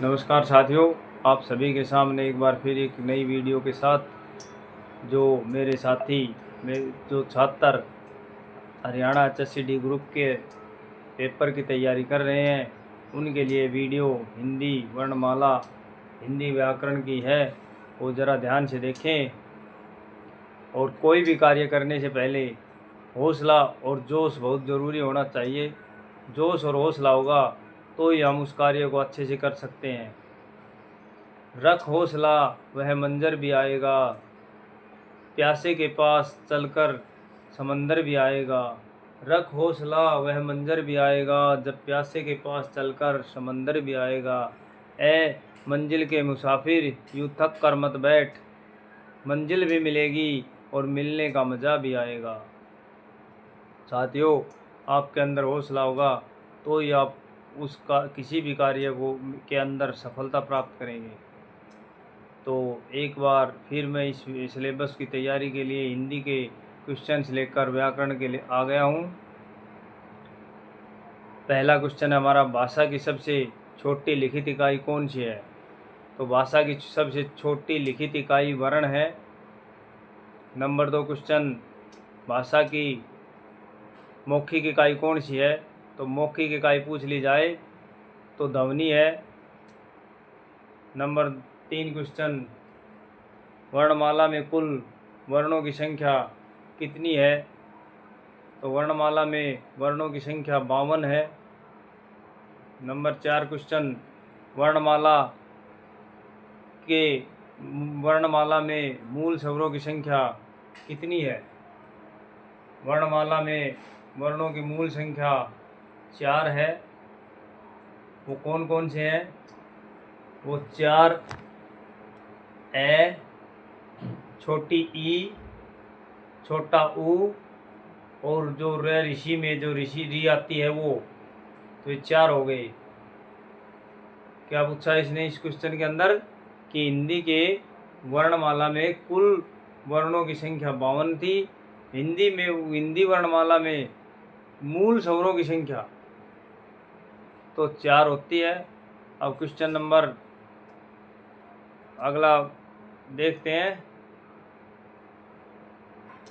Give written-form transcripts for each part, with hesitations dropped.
नमस्कार साथियों, आप सभी के सामने एक बार फिर एक नई वीडियो के साथ जो मेरे साथी जो छात्र हरियाणा HSCD ग्रुप के पेपर की तैयारी कर रहे हैं उनके लिए वीडियो हिंदी वर्णमाला हिंदी व्याकरण की है। वो ज़रा ध्यान से देखें और कोई भी कार्य करने से पहले हौसला और जोश बहुत ज़रूरी होना चाहिए। जोश और हौसला होगा तो ही हम उस कार्य को अच्छे से कर सकते हैं। रख हौसला वह मंजर भी आएगा, प्यासे के पास चलकर समंदर भी आएगा। रख हौसला वह मंजर भी आएगा, जब प्यासे के पास चलकर समंदर भी आएगा। ए मंजिल के मुसाफिर यूँ थक कर मत बैठ, मंजिल भी मिलेगी और मिलने का मज़ा भी आएगा। साथियों, आपके अंदर हौसला होगा तो ही आप उसका किसी भी कार्य को के अंदर सफलता प्राप्त करेंगे। तो एक बार फिर मैं इस सिलेबस की तैयारी के लिए हिंदी के क्वेश्चंस लेकर व्याकरण के लिए आ गया हूँ। पहला क्वेश्चन है हमारा, भाषा की सबसे छोटी लिखित इकाई कौन सी है? तो भाषा की सबसे छोटी लिखित इकाई वर्ण है। नंबर 2 क्वेश्चन, भाषा की मौखिक इकाई कौन सी है? तो मौखिक इकाई पूछ ली जाए तो ध्वनि है। नंबर 3 क्वेश्चन, वर्णमाला में कुल वर्णों की संख्या कितनी है? तो वर्णमाला में वर्णों की संख्या 52 है। नंबर 4 क्वेश्चन, वर्णमाला में मूल स्वरों की संख्या कितनी है? वर्णमाला में वर्णों की मूल संख्या 4 है। वो कौन कौन से हैं? वो 4 ए, छोटी ई, छोटा ऊ और जो रे ऋषि में जो ऋषि री आती है वो, तो ये 4 हो गए। क्या पूछा इसने इस क्वेश्चन के अंदर कि हिंदी के वर्णमाला में कुल वर्णों की संख्या 52 थी। हिंदी वर्णमाला में मूल स्वरों की संख्या तो 4 होती है। अब क्वेश्चन नंबर अगला देखते हैं,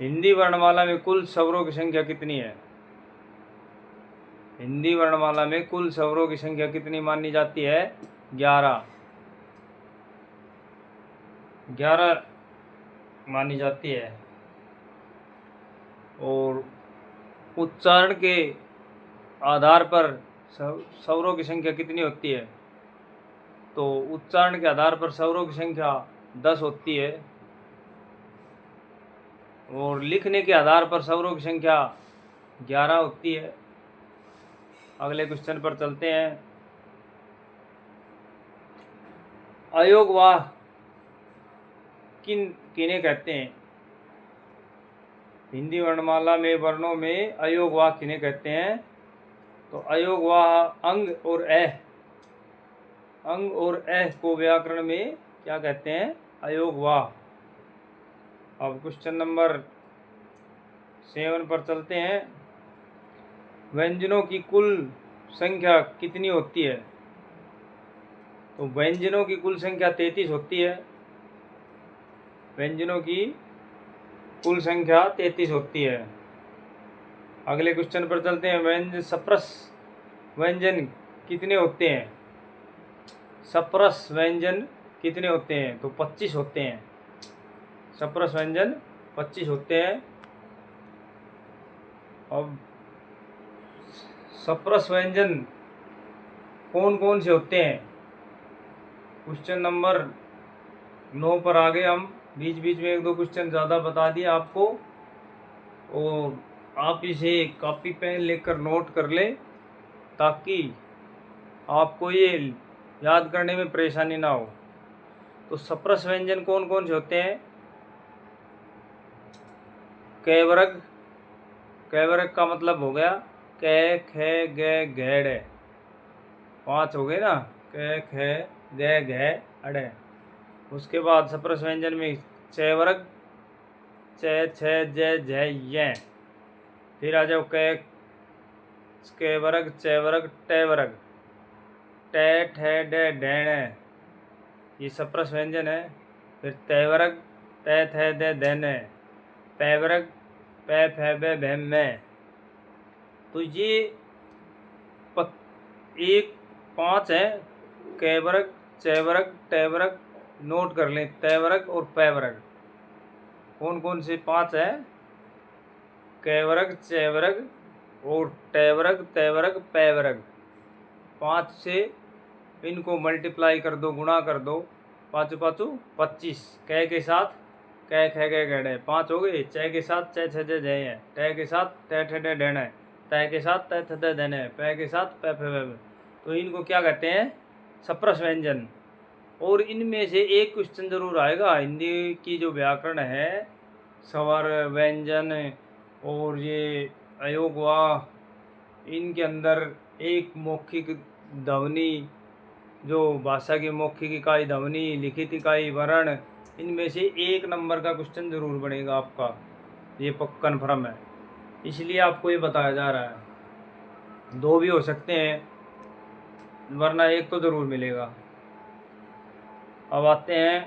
हिंदी वर्णमाला में कुल स्वरों की संख्या कितनी है? हिंदी वर्णमाला में कुल स्वरों की संख्या कितनी मानी जाती है? 11 मानी जाती है। और उच्चारण के आधार पर स्वरों की संख्या कितनी होती है? तो उच्चारण के आधार पर स्वरों की संख्या 10 होती है। और लिखने के आधार पर स्वरों की संख्या 11 होती है। अगले क्वेश्चन पर चलते हैं। अयोगवाह किन्हें कहते हैं? हिंदी वर्णमाला में वर्णों में अयोगवाह किन्हें कहते हैं? तो अयोगवाह अंग और एह को व्याकरण में क्या कहते हैं? अयोगवाह। अब क्वेश्चन नंबर 7 पर चलते हैं। व्यंजनों की कुल संख्या कितनी होती है? तो व्यंजनों की कुल संख्या 33 होती है। व्यंजनों की कुल संख्या 33 होती है। अगले क्वेश्चन पर चलते हैं। सप्रस व्यंजन कितने होते हैं? सप्रस व्यंजन कितने होते हैं? तो 25 होते हैं। सप्रस व्यंजन 25 होते हैं। अब सप्रस व्यंजन कौन कौन से होते हैं? क्वेश्चन नंबर 9 पर आ गए हम। बीच बीच में 1-2 क्वेश्चन ज़्यादा बता दिए आपको, और आप इसे कॉपी पेन लेकर नोट कर लें ताकि आपको ये याद करने में परेशानी ना हो। तो सप्रस व्यंजन कौन कौन से होते हैं? कैवर्ग, कैवर्ग का मतलब हो गया कै खे गे घेड़, 5 हो गए ना, कै खे गे घे अड़े। उसके बाद सप्रस व्यंजन में चैवर्ग, च छ ज झ य। फिर आ जाओ कै वर्ग, च वर्ग, ट वर्ग। टे ठे डे डैण ये सप्रस व्यंजन है। फिर तैवर्ग तै थे दे दैन पैवर्ग पै फै बे भैम में। तो ये एक 5 है। कैवर्ग चैवर्ग टैवर्ग नोट कर लें, तैवर्ग और पैवर्ग कौन कौन से 5 है? कैवर्ग चैवर्ग और टैवर्ग तैवर्ग पैवर्ग। 5 से इनको मल्टीप्लाई कर दो, गुणा कर दो, 5 पाँचू 25। कै के साथ कै खे गए गढ़े 5 हो गए। चै के साथ चै छे जय है, टै के साथ टै ठे डैण है, तै के साथ तै थे देन है, पै के साथ पै फे वै। तो इनको क्या कहते हैं? सप्रस व्यंजन। और इनमें से एक क्वेश्चन जरूर आएगा। हिंदी की जो व्याकरण है, स्वर व्यंजन और ये अयोग वाह, इनके अंदर एक मौखिक ध्वनि, जो भाषा की मौखिक इकाई ध्वनि, लिखित इकाई वर्ण, इनमें से 1 नंबर का क्वेश्चन जरूर बनेगा आपका, ये पक्का कन्फर्म है। इसलिए आपको ये बताया जा रहा है। 2 भी हो सकते हैं, वरना 1 तो जरूर मिलेगा। अब आते हैं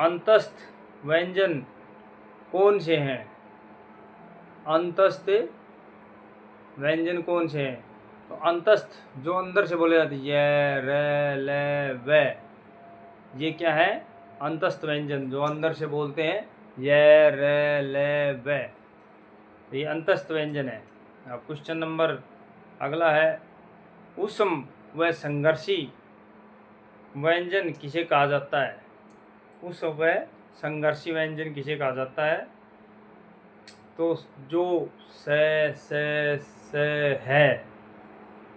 अंतस्थ व्यंजन कौन से हैं? अंतस्थ व्यंजन कौन से हैं? तो अंतस्थ जो अंदर से बोले जाते हैं, ये रे ले वे, ये क्या है? अंतस्थ व्यंजन जो अंदर से बोलते हैं, ये रे ले वे, ये अंतस्थ व्यंजन है। अब क्वेश्चन नंबर अगला है, उष्म व संघर्षी व्यंजन किसे कहा जाता है? उष्म व संघर्षी व्यंजन किसे कहा जाता है? तो जो से है,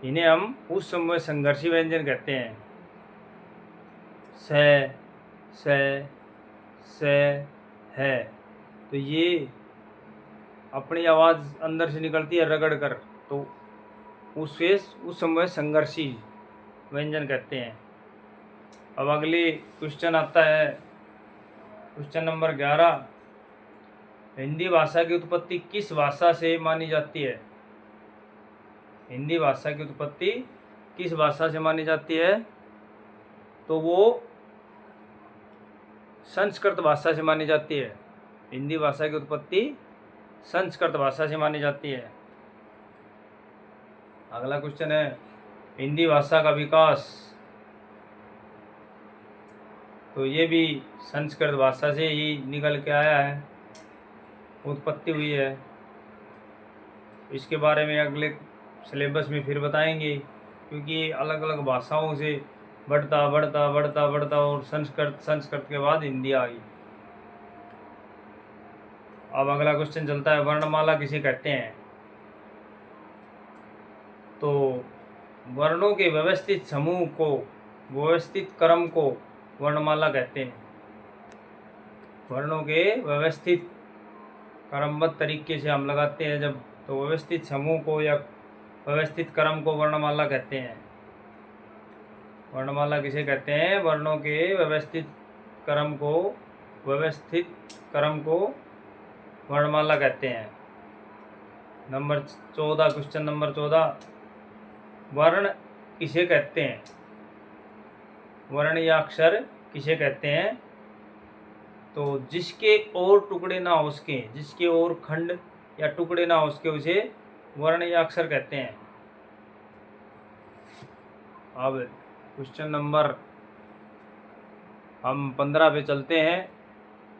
इन्हें हम उष्म व संघर्षी व्यंजन कहते हैं। से है, तो ये अपनी आवाज़ अंदर से निकलती है रगड़ कर, तो उसे उस समय संघर्षी व्यंजन कहते हैं। अब अगली क्वेश्चन आता है, क्वेश्चन नंबर 11, हिंदी भाषा की उत्पत्ति किस भाषा से मानी जाती है? हिंदी भाषा की उत्पत्ति किस भाषा से मानी जाती है? तो वो संस्कृत भाषा से मानी जाती है। हिंदी भाषा की उत्पत्ति संस्कृत भाषा से मानी जाती है। अगला क्वेश्चन है, हिंदी भाषा का विकास, तो ये भी संस्कृत भाषा से ही निकल के आया है, उत्पत्ति हुई है। इसके बारे में अगले सिलेबस में फिर बताएंगे, क्योंकि अलग अलग भाषाओं से बढ़ता बढ़ता बढ़ता बढ़ता और संस्कृत के बाद हिंदी आई। अब अगला क्वेश्चन चलता है, वर्णमाला किसे कहते हैं? तो वर्णों के व्यवस्थित समूह को, व्यवस्थित क्रम को वर्णमाला कहते हैं। वर्णों के व्यवस्थित क्रमबद्ध तरीके से हम लगाते हैं जब, तो व्यवस्थित समूह को या व्यवस्थित क्रम को वर्णमाला कहते हैं। वर्णमाला किसे कहते हैं? वर्णों के व्यवस्थित क्रम को, व्यवस्थित क्रम को वर्णमाला कहते हैं। नंबर 14, क्वेश्चन नंबर 14, वर्ण किसे कहते हैं? वर्ण या अक्षर किसे कहते हैं? तो जिसके और टुकड़े ना हो उसके, जिसके और खंड या टुकड़े ना हो उसके, उसे वर्ण या अक्षर कहते हैं। अब क्वेश्चन नंबर हम 15 पे चलते हैं।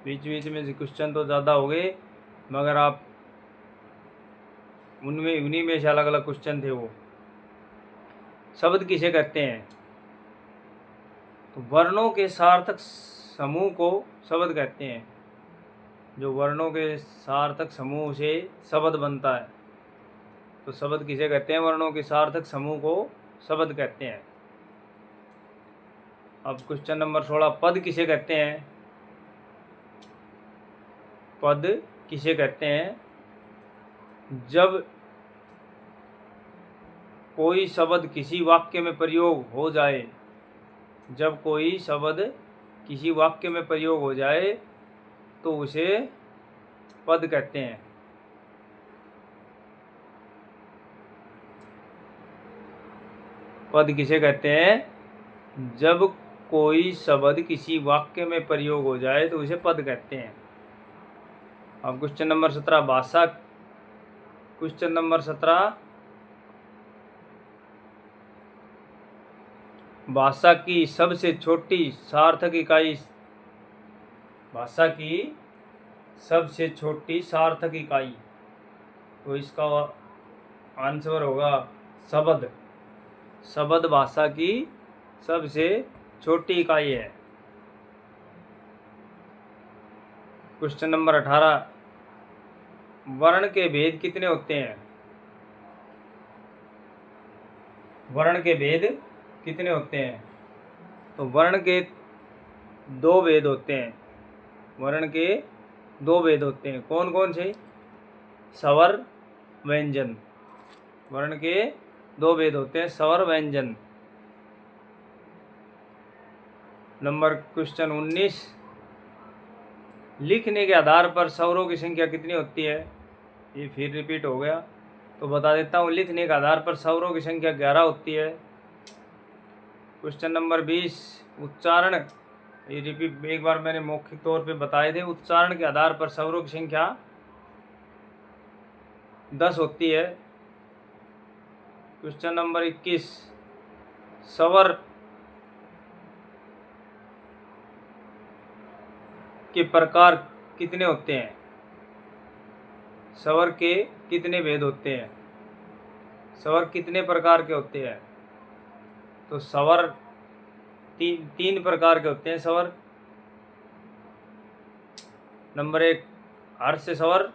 बीच बीच में से क्वेश्चन तो ज़्यादा हो गए, मगर आप उन्हीं में से अलग अलग क्वेश्चन थे वो। शब्द किसे कहते हैं? तो वर्णों के सार्थक समूह को शब्द कहते हैं। जो वर्णों के सार्थक समूह से शब्द बनता है, तो शब्द किसे कहते हैं? वर्णों के सार्थक समूह को शब्द कहते हैं। अब क्वेश्चन नंबर 16, पद किसे कहते हैं? पद किसे कहते हैं? जब कोई शब्द किसी वाक्य में प्रयोग हो जाए, जब कोई शब्द किसी वाक्य में प्रयोग हो जाए तो उसे पद कहते हैं। पद किसे कहते हैं? जब कोई शब्द किसी वाक्य में प्रयोग हो जाए तो उसे पद कहते हैं। अब क्वेश्चन नंबर 17 भाषा। क्वेश्चन नंबर 17 भाषा की सबसे छोटी सार्थक इकाई। भाषा की सबसे छोटी सार्थक इकाई, तो इसका आंसर होगा शब्द। शब्द भाषा की सबसे छोटी इकाई है। क्वेश्चन नंबर 18 वर्ण के भेद कितने होते हैं? वर्ण के भेद कितने होते हैं? तो वर्ण के दो भेद होते हैं। वर्ण के दो भेद होते हैं। कौन कौन से? स्वर, व्यंजन। वर्ण के दो भेद होते हैं, स्वर, व्यंजन। नंबर क्वेश्चन 19 लिखने के आधार पर स्वरों की संख्या कितनी होती है? ये फिर रिपीट हो गया, तो बता देता हूँ। लिखने के आधार पर स्वरों की संख्या 11 होती है। क्वेश्चन नंबर 20 उच्चारण। ये रिपीट एक बार मैंने मौखिक तौर पे बताए थे। उच्चारण के आधार पर स्वरों की संख्या 10 होती है। क्वेश्चन नंबर 21 स्वर के प्रकार कितने होते हैं? स्वर के कितने भेद होते हैं? स्वर कितने प्रकार के होते हैं? तो स्वर तीन प्रकार के होते हैं स्वर। नंबर 1 हर्ष स्वर,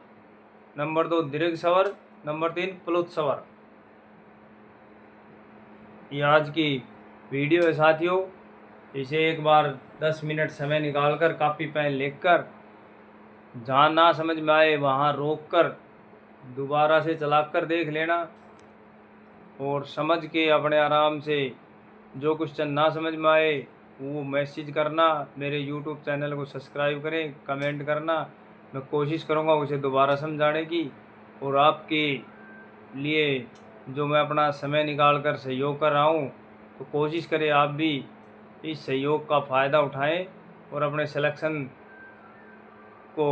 नंबर 2 दीर्घ स्वर, नंबर 3 प्लुत स्वर। ये आज की वीडियो है साथियों। इसे एक बार 10 मिनट समय निकालकर कापी पेन लिखकर जहाँ ना समझ में आए वहाँ रोक कर दोबारा से चलाकर देख लेना, और समझ के अपने आराम से जो क्वेश्चन ना समझ में आए वो मैसेज करना। मेरे YouTube चैनल को सब्सक्राइब करें, कमेंट करना। मैं कोशिश करूँगा उसे दोबारा समझाने की, और आपके लिए जो मैं अपना समय निकाल कर सहयोग कर रहा हूँ, तो कोशिश करें आप भी इस सहयोग का फ़ायदा उठाएं और अपने सिलेक्शन को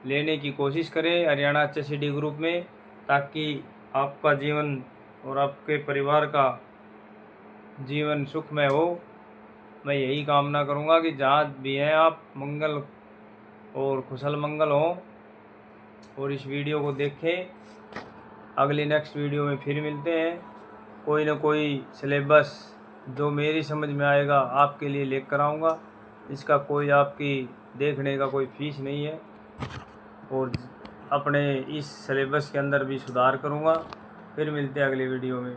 लेने की कोशिश करें हरियाणा HSCD ग्रुप में, ताकि आपका जीवन और आपके परिवार का जीवन सुखमय हो। मैं यही कामना करूँगा कि जहाँ भी हैं आप मंगल और कुशल मंगल हो, और इस वीडियो को देखें। अगली नेक्स्ट वीडियो में फिर मिलते हैं। कोई ना कोई सिलेबस जो मेरी समझ में आएगा आपके लिए लेकर आऊँगा। इसका कोई आपकी देखने का कोई फीस नहीं है, और अपने इस सिलेबस के अंदर भी सुधार करूँगा। फिर मिलते हैं अगली वीडियो में।